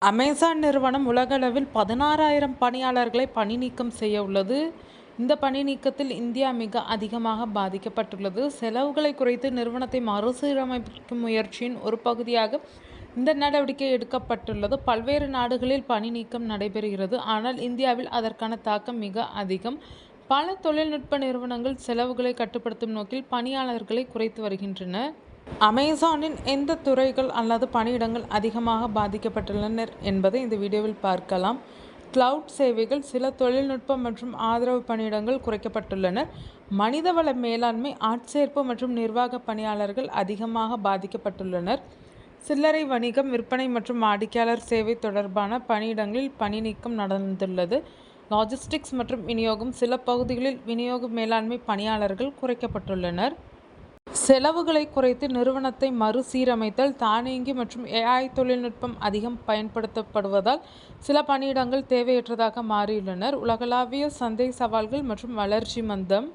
Amazon நிறுவனம் உலகளவில் 16,000 பணியாளர்களை பணி நீக்கம் செய்ய உள்ளது. இந்த பணி நீக்கத்தில் இந்தியா மிக அதிகமாக பாதிக்கப்பட்டுள்ளது. செலவுகளை குறைத்து நிறுவனத்தை மறுசீரமைக்கும் முயற்சியின் ஒரு பகுதியாக இந்த நடவடிக்கை எடுக்கப்பட்டுள்ளது. பல்வேறு நாடுகளில் பணி நீக்கம் நடைபெறுகிறது. ஆனால் இந்தியாவில் அதற்கான தாக்கம் மிக அதிகம். பல தொழில்நுட்ப நிறுவனங்கள் செலவுகளை கட்டுப்படுத்தும் நோக்கில் பணியாளர்களை குறைத்து வருகின்றன. அமேசானின் எந்த துறைகள் அல்லது பணியிடங்கள் அதிகமாக பாதிக்கப்பட்டுள்ளனர் என்பதை இந்த வீடியோவில் பார்க்கலாம். கிளவுட் சேவைகள், சில தொழில்நுட்பம் மற்றும் ஆதரவு பணியிடங்கள் குறைக்கப்பட்டுள்ளனர். மனிதவள மேலாண்மை, ஆட்சேர்ப்பு மற்றும் நிர்வாக பணியாளர்கள் அதிகமாக பாதிக்கப்பட்டுள்ளனர். சில்லறை வணிகம், விற்பனை மற்றும் வாடிக்கையாளர் சேவை தொடர்பான பணியிடங்களில் பணி நீக்கம் நடந்துள்ளது. லாஜிஸ்டிக்ஸ் மற்றும் விநியோகம், சில பகுதிகளில் விநியோக மேலாண்மை பணியாளர்கள் குறைக்கப்பட்டுள்ளனர். செலவுகளை குறைத்து நிறுவனத்தை மறுசீரமைத்தல், தானியங்கி மற்றும் AI தொழில்நுட்பம் அதிகம் பயன்படுத்தப்படுவதால் சில பணியிடங்கள் தேவையற்றதாக மாறியுள்ளனர். உலகளாவிய சந்தை சவால்கள் மற்றும் வளர்ச்சி மந்தம்.